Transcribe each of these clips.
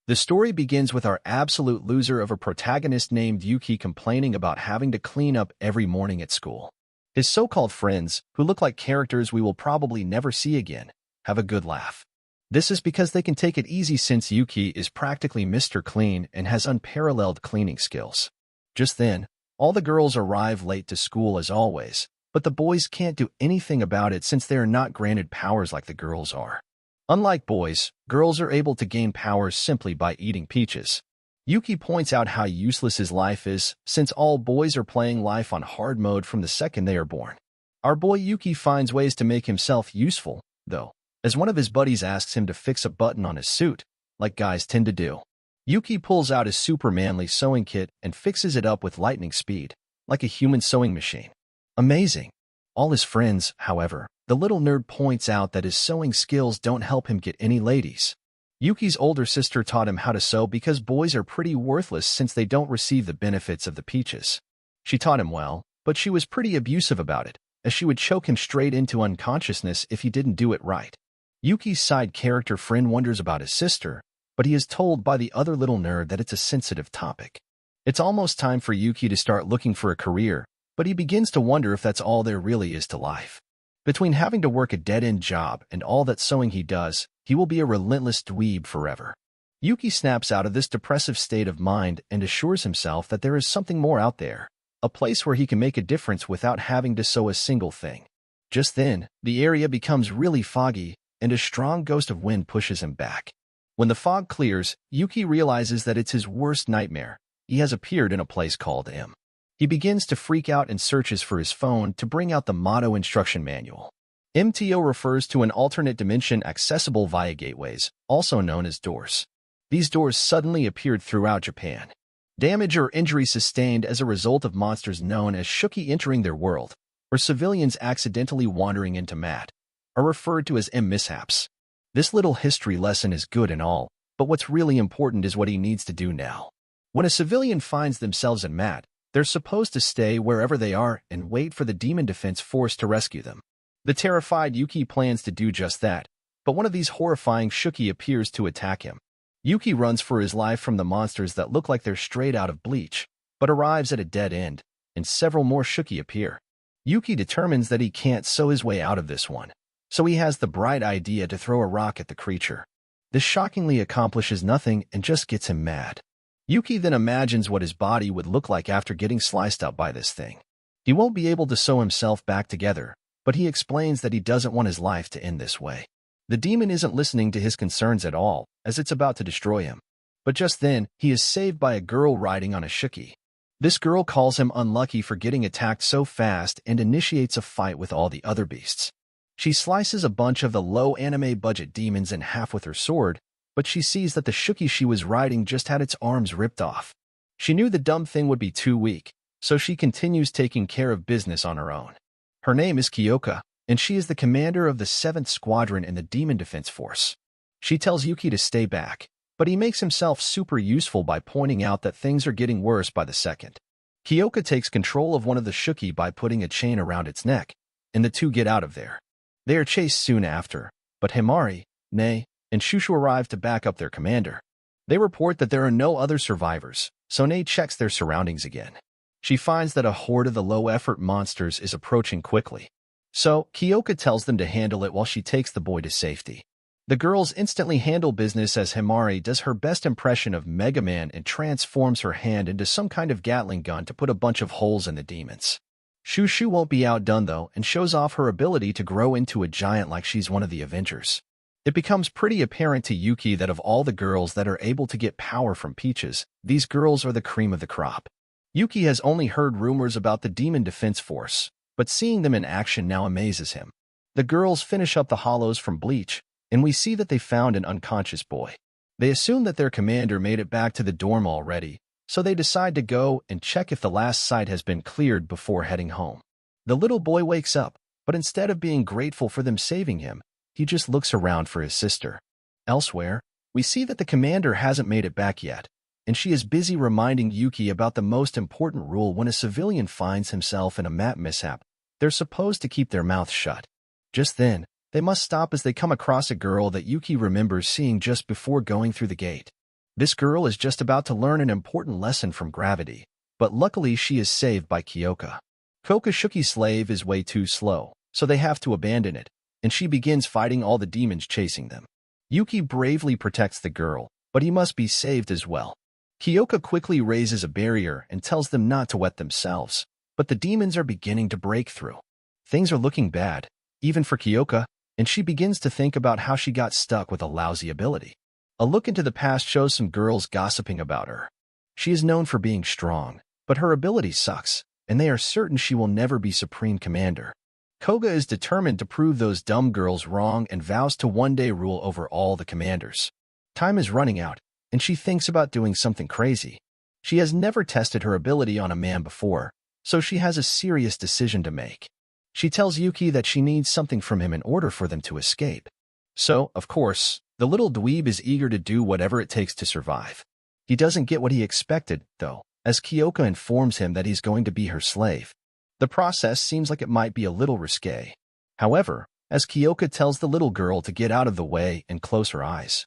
The story begins with our absolute loser of a protagonist named Yuki complaining about having to clean up every morning at school. His so-called friends, who look like characters we will probably never see again, have a good laugh. This is because they can take it easy since Yuki is practically Mr. Clean and has unparalleled cleaning skills. Just then, all the girls arrive late to school as always, but the boys can't do anything about it since they are not granted powers like the girls are. Unlike boys, girls are able to gain powers simply by eating peaches. Yuki points out how useless his life is, since all boys are playing life on hard mode from the second they are born. Our boy Yuki finds ways to make himself useful, though, as one of his buddies asks him to fix a button on his suit, like guys tend to do. Yuki pulls out his super manly sewing kit and fixes it up with lightning speed, like a human sewing machine. Amazing. All his friends, however, the little nerd points out that his sewing skills don't help him get any ladies. Yuki's older sister taught him how to sew because boys are pretty worthless since they don't receive the benefits of the peaches. She taught him well, but she was pretty abusive about it, as she would choke him straight into unconsciousness if he didn't do it right. Yuki's side character friend wonders about his sister, but he is told by the other little nerd that it's a sensitive topic. It's almost time for Yuki to start looking for a career, but he begins to wonder if that's all there really is to life. Between having to work a dead-end job and all that sewing he does, he will be a relentless dweeb forever. Yuki snaps out of this depressive state of mind and assures himself that there is something more out there, a place where he can make a difference without having to sew a single thing. Just then, the area becomes really foggy, and a strong gust of wind pushes him back. When the fog clears, Yuki realizes that it's his worst nightmare. He has appeared in a place called M. He begins to freak out and searches for his phone to bring out the motto instruction manual. MTO refers to an alternate dimension accessible via gateways, also known as doors. These doors suddenly appeared throughout Japan. Damage or injury sustained as a result of monsters known as Shuki entering their world, or civilians accidentally wandering into Mat, are referred to as M mishaps. This little history lesson is good and all, but what's really important is what he needs to do now. When a civilian finds themselves in Mat, they're supposed to stay wherever they are and wait for the Demon Defense Force to rescue them. The terrified Yuki plans to do just that, but one of these horrifying Shuki appears to attack him. Yuki runs for his life from the monsters that look like they're straight out of Bleach, but arrives at a dead end, and several more Shuki appear. Yuki determines that he can't sew his way out of this one, so he has the bright idea to throw a rock at the creature. This shockingly accomplishes nothing and just gets him mad. Yuki then imagines what his body would look like after getting sliced up by this thing. He won't be able to sew himself back together, but he explains that he doesn't want his life to end this way. The demon isn't listening to his concerns at all, as it's about to destroy him. But just then, he is saved by a girl riding on a Shuki. This girl calls him unlucky for getting attacked so fast and initiates a fight with all the other beasts. She slices a bunch of the low anime budget demons in half with her sword, but she sees that the Shuki she was riding just had its arms ripped off. She knew the dumb thing would be too weak, so she continues taking care of business on her own. Her name is Kyoka, and she is the commander of the 7th Squadron in the Demon Defense Force. She tells Yuki to stay back, but he makes himself super useful by pointing out that things are getting worse by the second. Kyoka takes control of one of the Shuki by putting a chain around its neck, and the two get out of there. They are chased soon after, but Himari, Nei, and Shushu arrive to back up their commander. They report that there are no other survivors, so Nei checks their surroundings again. She finds that a horde of the low-effort monsters is approaching quickly. So, Kyoka tells them to handle it while she takes the boy to safety. The girls instantly handle business as Himari does her best impression of Mega Man and transforms her hand into some kind of Gatling gun to put a bunch of holes in the demons. Shushu won't be outdone though and shows off her ability to grow into a giant like she's one of the Avengers. It becomes pretty apparent to Yuki that of all the girls that are able to get power from peaches, these girls are the cream of the crop. Yuki has only heard rumors about the Demon Defense Force, but seeing them in action now amazes him. The girls finish up the hollows from Bleach, and we see that they found an unconscious boy. They assume that their commander made it back to the dorm already, so they decide to go and check if the last site has been cleared before heading home. The little boy wakes up, but instead of being grateful for them saving him, he just looks around for his sister. Elsewhere, we see that the commander hasn't made it back yet, and she is busy reminding Yuki about the most important rule when a civilian finds himself in a map mishap. They're supposed to keep their mouths shut. Just then, they must stop as they come across a girl that Yuki remembers seeing just before going through the gate. This girl is just about to learn an important lesson from gravity, but luckily she is saved by Kyoka. Kokoshuki's slave is way too slow, so they have to abandon it, and she begins fighting all the demons chasing them. Yuki bravely protects the girl, but he must be saved as well. Kyoka quickly raises a barrier and tells them not to wet themselves, but the demons are beginning to break through. Things are looking bad, even for Kyoka, and she begins to think about how she got stuck with a lousy ability. A look into the past shows some girls gossiping about her. She is known for being strong, but her ability sucks, and they are certain she will never be Supreme Commander. Koga is determined to prove those dumb girls wrong and vows to one day rule over all the commanders. Time is running out, and she thinks about doing something crazy. She has never tested her ability on a man before, so she has a serious decision to make. She tells Yuki that she needs something from him in order for them to escape. So, of course, the little dweeb is eager to do whatever it takes to survive. He doesn't get what he expected, though, as Kyoka informs him that he's going to be her slave. The process seems like it might be a little risque. However, as Kyoka tells the little girl to get out of the way and close her eyes,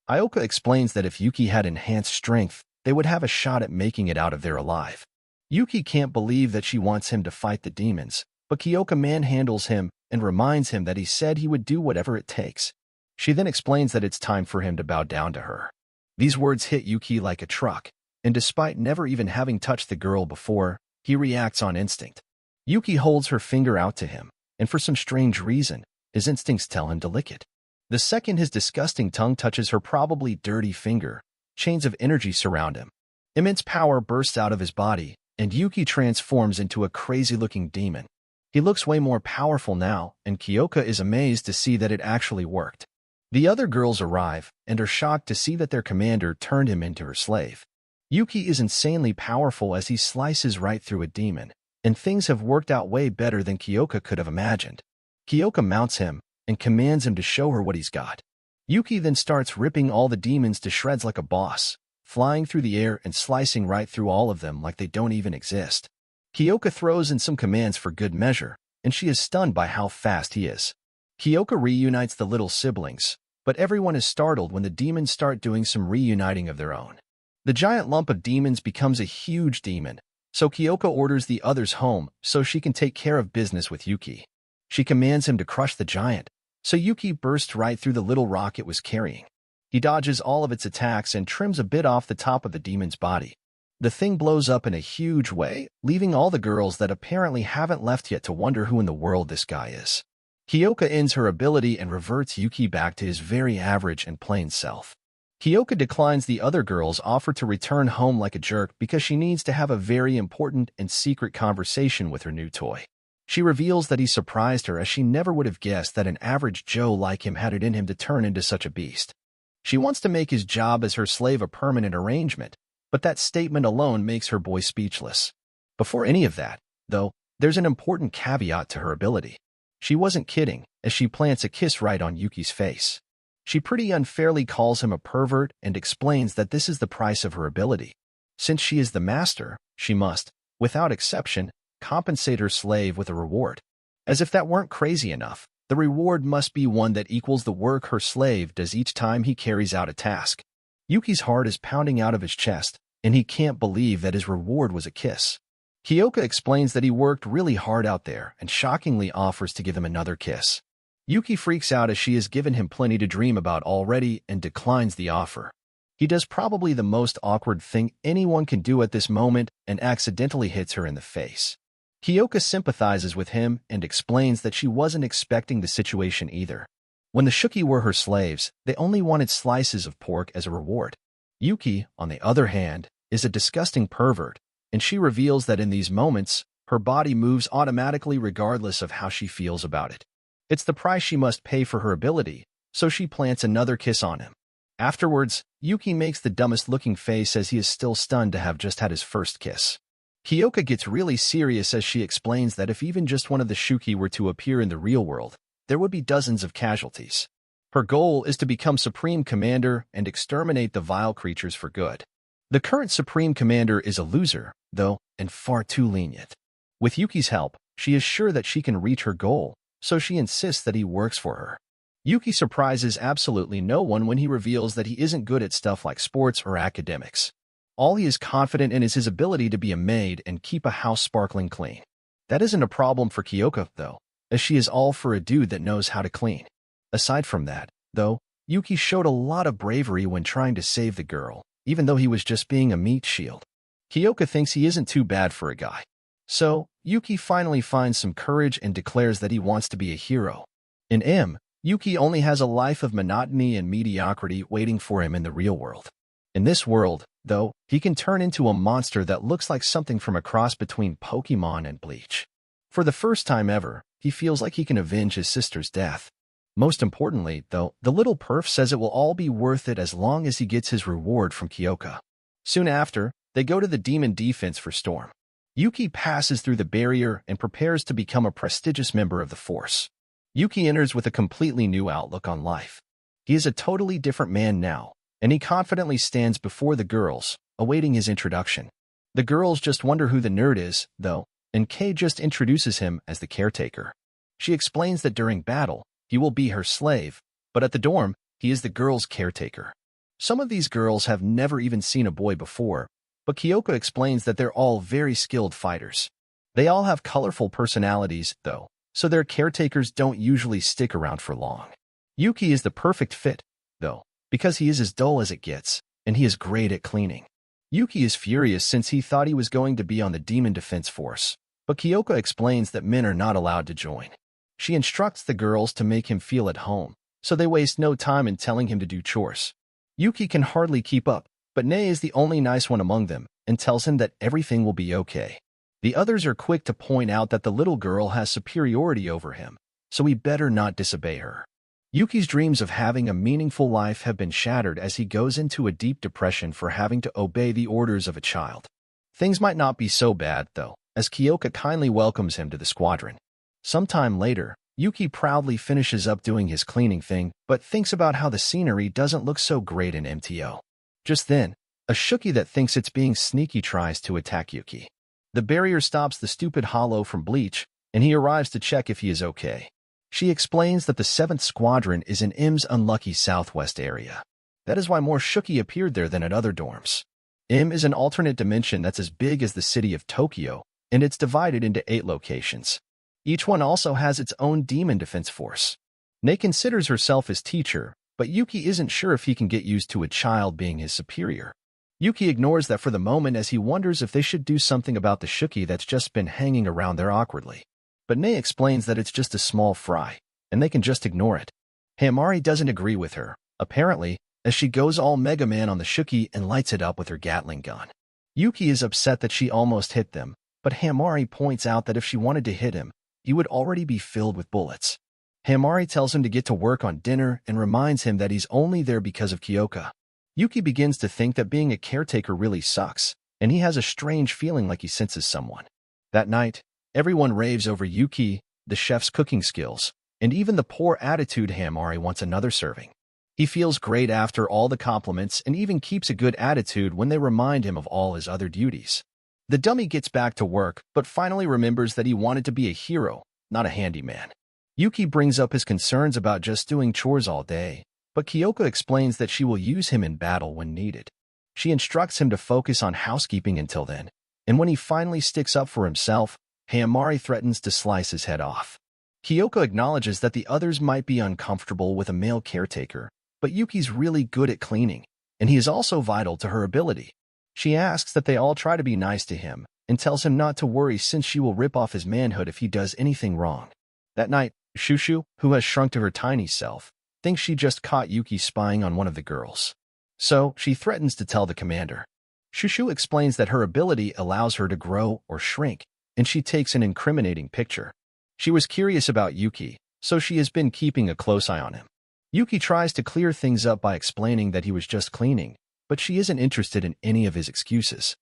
Ioka explains that if Yuki had enhanced strength, they would have a shot at making it out of there alive. Yuki can't believe that she wants him to fight the demons, but Kyoka manhandles him and reminds him that he said he would do whatever it takes. She then explains that it's time for him to bow down to her. These words hit Yuki like a truck, and despite never even having touched the girl before, he reacts on instinct. Yuki holds her finger out to him, and for some strange reason, his instincts tell him to lick it. The second his disgusting tongue touches her probably dirty finger, chains of energy surround him. Immense power bursts out of his body, and Yuki transforms into a crazy-looking demon. He looks way more powerful now, and Kyoka is amazed to see that it actually worked. The other girls arrive and are shocked to see that their commander turned him into her slave. Yuki is insanely powerful as he slices right through a demon, and things have worked out way better than Kyoka could have imagined. Kyoka mounts him and commands him to show her what he's got. Yuki then starts ripping all the demons to shreds like a boss, flying through the air and slicing right through all of them like they don't even exist. Kyoka throws in some commands for good measure, and she is stunned by how fast he is. Kyoka reunites the little siblings, but everyone is startled when the demons start doing some reuniting of their own. The giant lump of demons becomes a huge demon, so Kyoka orders the others home so she can take care of business with Yuki. She commands him to crush the giant, so Yuki bursts right through the little rock it was carrying. He dodges all of its attacks and trims a bit off the top of the demon's body. The thing blows up in a huge way, leaving all the girls that apparently haven't left yet to wonder who in the world this guy is. Kyoka ends her ability and reverts Yuki back to his very average and plain self. Kyoka declines the other girl's offer to return home like a jerk because she needs to have a very important and secret conversation with her new toy. She reveals that he surprised her as she never would have guessed that an average Joe like him had it in him to turn into such a beast. She wants to make his job as her slave a permanent arrangement, but that statement alone makes her boy speechless. Before any of that, though, there's an important caveat to her ability. She wasn't kidding, as she plants a kiss right on Yuki's face. She pretty unfairly calls him a pervert and explains that this is the price of her ability. Since she is the master, she must, without exception, compensate her slave with a reward. As if that weren't crazy enough, the reward must be one that equals the work her slave does each time he carries out a task. Yuki's heart is pounding out of his chest, and he can't believe that his reward was a kiss. Kyoka explains that he worked really hard out there and shockingly offers to give him another kiss. Yuki freaks out as she has given him plenty to dream about already and declines the offer. He does probably the most awkward thing anyone can do at this moment and accidentally hits her in the face. Kyoka sympathizes with him and explains that she wasn't expecting the situation either. When the Shuki were her slaves, they only wanted slices of pork as a reward. Yuki, on the other hand, is a disgusting pervert, and she reveals that in these moments, her body moves automatically regardless of how she feels about it. It's the price she must pay for her ability, so she plants another kiss on him. Afterwards, Yuki makes the dumbest-looking face as he is still stunned to have just had his first kiss. Kyoka gets really serious as she explains that if even just one of the Shuki were to appear in the real world, there would be dozens of casualties. Her goal is to become Supreme Commander and exterminate the vile creatures for good. The current Supreme Commander is a loser, though, and far too lenient. With Yuki's help, she is sure that she can reach her goal, so she insists that he works for her. Yuki surprises absolutely no one when he reveals that he isn't good at stuff like sports or academics. All he is confident in is his ability to be a maid and keep a house sparkling clean. That isn't a problem for Kyoka, though, as she is all for a dude that knows how to clean. Aside from that, though, Yuki showed a lot of bravery when trying to save the girl, even though he was just being a meat shield. Kyoka thinks he isn't too bad for a guy. So, Yuki finally finds some courage and declares that he wants to be a hero. In M, Yuki only has a life of monotony and mediocrity waiting for him in the real world. In this world, though, he can turn into a monster that looks like something from a cross between Pokemon and Bleach. For the first time ever, he feels like he can avenge his sister's death. Most importantly, though, the little perf says it will all be worth it as long as he gets his reward from Kyoka. Soon after, they go to the Demon Defense for Storm. Yuki passes through the barrier and prepares to become a prestigious member of the force. Yuki enters with a completely new outlook on life. He is a totally different man now, and he confidently stands before the girls, awaiting his introduction. The girls just wonder who the nerd is, though, and Kei just introduces him as the caretaker. She explains that during battle, he will be her slave, but at the dorm, he is the girl's caretaker. Some of these girls have never even seen a boy before, but Kyoka explains that they're all very skilled fighters. They all have colorful personalities, though, so their caretakers don't usually stick around for long. Yuki is the perfect fit, though, because he is as dull as it gets, and he is great at cleaning. Yuki is furious since he thought he was going to be on the Demon Defense Force, but Kyoka explains that men are not allowed to join. She instructs the girls to make him feel at home, so they waste no time in telling him to do chores. Yuki can hardly keep up, but Nei is the only nice one among them and tells him that everything will be okay. The others are quick to point out that the little girl has superiority over him, so he better not disobey her. Yuki's dreams of having a meaningful life have been shattered as he goes into a deep depression for having to obey the orders of a child. Things might not be so bad, though, as Kyoka kindly welcomes him to the squadron. Sometime later, Yuki proudly finishes up doing his cleaning thing, but thinks about how the scenery doesn't look so great in MTO. Just then, a Shuki that thinks it's being sneaky tries to attack Yuki. The barrier stops the stupid Hollow from Bleach, and he arrives to check if he is okay. She explains that the 7th Squadron is in M's unlucky southwest area. That is why more Shuki appeared there than at other dorms. M is an alternate dimension that's as big as the city of Tokyo, and it's divided into 8 locations. Each one also has its own demon defense force. Nei considers herself his teacher, but Yuki isn't sure if he can get used to a child being his superior. Yuki ignores that for the moment as he wonders if they should do something about the Shuki that's just been hanging around there awkwardly. But Nei explains that it's just a small fry, and they can just ignore it. Hamari doesn't agree with her, apparently, as she goes all Mega Man on the Shuki and lights it up with her Gatling gun. Yuki is upset that she almost hit them, but Hamari points out that if she wanted to hit him, he would already be filled with bullets. Hamari tells him to get to work on dinner and reminds him that he's only there because of Kyoka. Yuki begins to think that being a caretaker really sucks, and he has a strange feeling like he senses someone. That night, everyone raves over Yuki, the chef's cooking skills, and even the poor attitude Hamari wants another serving. He feels great after all the compliments and even keeps a good attitude when they remind him of all his other duties. The dummy gets back to work, but finally remembers that he wanted to be a hero, not a handyman. Yuki brings up his concerns about just doing chores all day, but Kyoka explains that she will use him in battle when needed. She instructs him to focus on housekeeping until then, and when he finally sticks up for himself, Hamari threatens to slice his head off. Kyoka acknowledges that the others might be uncomfortable with a male caretaker, but Yuki's really good at cleaning, and he is also vital to her ability. She asks that they all try to be nice to him, and tells him not to worry since she will rip off his manhood if he does anything wrong. That night, Shushu, who has shrunk to her tiny self, thinks she just caught Yuki spying on one of the girls. So, she threatens to tell the commander. Shushu explains that her ability allows her to grow or shrink, and she takes an incriminating picture. She was curious about Yuki, so she has been keeping a close eye on him. Yuki tries to clear things up by explaining that he was just cleaning, but she isn't interested in any of his excuses.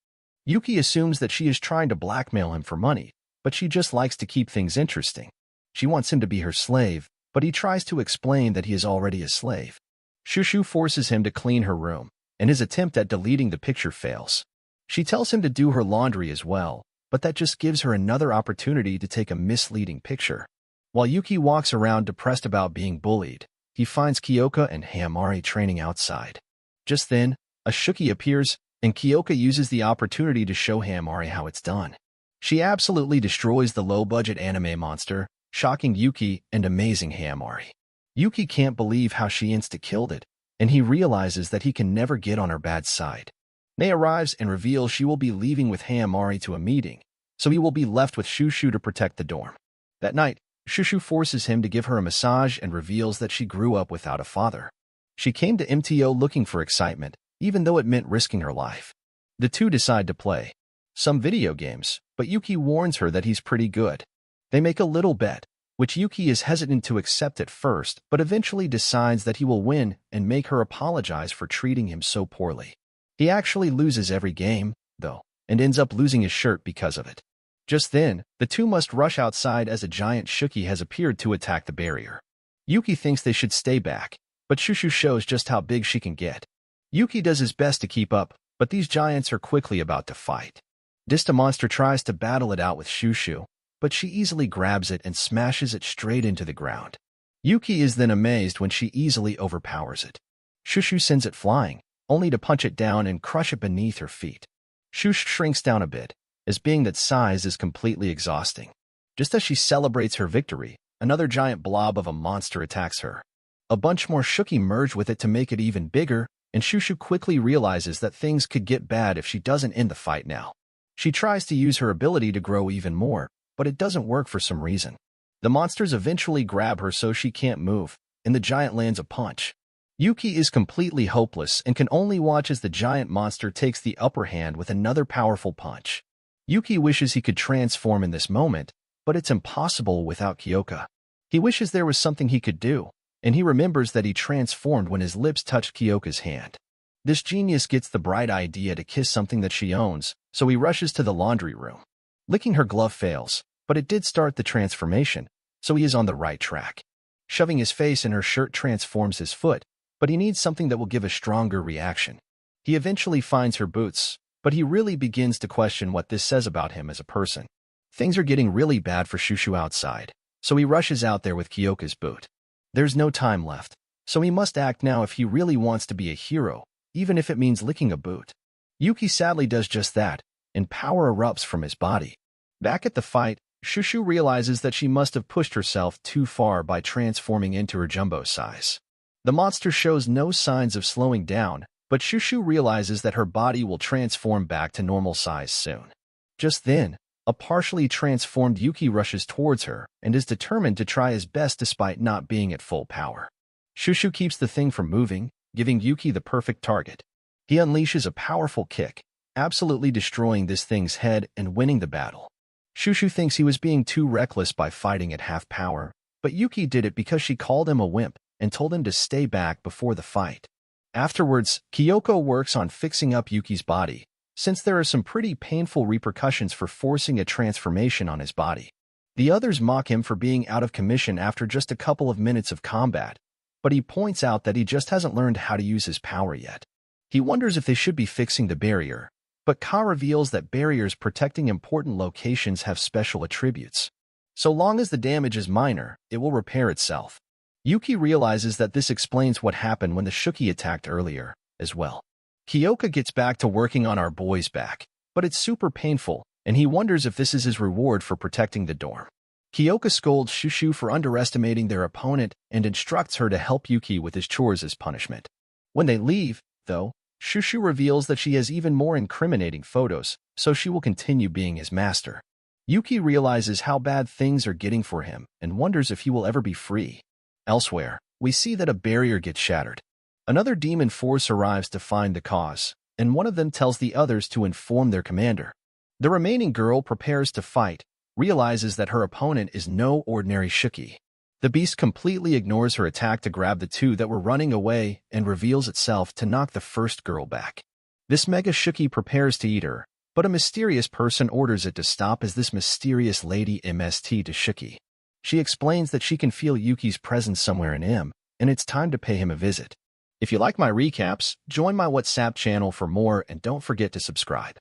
Yuki assumes that she is trying to blackmail him for money, but she just likes to keep things interesting. She wants him to be her slave, but he tries to explain that he is already a slave. Shushu forces him to clean her room, and his attempt at deleting the picture fails. She tells him to do her laundry as well, but that just gives her another opportunity to take a misleading picture. While Yuki walks around depressed about being bullied, he finds Kyoka and Himari training outside. Just then, a Shuki appears, and Kyoka uses the opportunity to show Himari how it's done. She absolutely destroys the low-budget anime monster, shocking Yuki and amazing Himari. Yuki can't believe how she insta-killed it, and he realizes that he can never get on her bad side. Mei arrives and reveals she will be leaving with Himari to a meeting, so he will be left with Shushu to protect the dorm. That night, Shushu forces him to give her a massage and reveals that she grew up without a father. She came to MTO looking for excitement, even though it meant risking her life. The two decide to play some video games, but Yuki warns her that he's pretty good. They make a little bet, which Yuki is hesitant to accept at first, but eventually decides that he will win and make her apologize for treating him so poorly. He actually loses every game, though, and ends up losing his shirt because of it. Just then, the two must rush outside as a giant Shuki has appeared to attack the barrier. Yuki thinks they should stay back, but Shushu shows just how big she can get. Yuki does his best to keep up, but these giants are quickly about to fight. Dista Monster tries to battle it out with Shushu, but she easily grabs it and smashes it straight into the ground. Yuki is then amazed when she easily overpowers it. Shushu sends it flying, only to punch it down and crush it beneath her feet. Shushu shrinks down a bit, as being that size is completely exhausting. Just as she celebrates her victory, another giant blob of a monster attacks her. A bunch more Shuki merge with it to make it even bigger, and Shushu quickly realizes that things could get bad if she doesn't end the fight now. She tries to use her ability to grow even more, but it doesn't work for some reason. The monsters eventually grab her so she can't move, and the giant lands a punch. Yuki is completely hopeless and can only watch as the giant monster takes the upper hand with another powerful punch. Yuki wishes he could transform in this moment, but it's impossible without Kyoka. He wishes there was something he could do, and he remembers that he transformed when his lips touched Kyoka's hand. This genius gets the bright idea to kiss something that she owns, so he rushes to the laundry room. Licking her glove fails, but it did start the transformation, so he is on the right track. Shoving his face in her shirt transforms his foot, but he needs something that will give a stronger reaction. He eventually finds her boots, but he really begins to question what this says about him as a person. Things are getting really bad for Shushu outside, so he rushes out there with Kyoka's boot. There's no time left, so he must act now if he really wants to be a hero, even if it means licking a boot. Yuki sadly does just that, and power erupts from his body. Back at the fight, Shushu realizes that she must have pushed herself too far by transforming into her jumbo size. The monster shows no signs of slowing down, but Shushu realizes that her body will transform back to normal size soon. Just then, a partially transformed Yuki rushes towards her and is determined to try his best despite not being at full power. Shushu keeps the thing from moving, giving Yuki the perfect target. He unleashes a powerful kick, absolutely destroying this thing's head and winning the battle. Shushu thinks he was being too reckless by fighting at half power, but Yuki did it because she called him a wimp and told him to stay back before the fight. Afterwards, Kyoko works on fixing up Yuki's body, since there are some pretty painful repercussions for forcing a transformation on his body. The others mock him for being out of commission after just a couple of minutes of combat, but he points out that he just hasn't learned how to use his power yet. He wonders if they should be fixing the barrier, but Ka reveals that barriers protecting important locations have special attributes. So long as the damage is minor, it will repair itself. Yuki realizes that this explains what happened when the Shuki attacked earlier, as well. Kyoka gets back to working on our boy's back, but it's super painful, and he wonders if this is his reward for protecting the dorm. Kyoka scolds Shushu for underestimating their opponent and instructs her to help Yuki with his chores as punishment. When they leave, though, Shushu reveals that she has even more incriminating photos, so she will continue being his master. Yuki realizes how bad things are getting for him and wonders if he will ever be free. Elsewhere, we see that a barrier gets shattered. Another demon force arrives to find the cause, and one of them tells the others to inform their commander. The remaining girl prepares to fight, realizes that her opponent is no ordinary Shuki. The beast completely ignores her attack to grab the two that were running away and reveals itself to knock the first girl back. This mega Shuki prepares to eat her, but a mysterious person orders it to stop as this mysterious lady MST to Shuki. She explains that she can feel Yuki's presence somewhere in him, and it's time to pay him a visit. If you like my recaps, join my WhatsApp channel for more and don't forget to subscribe.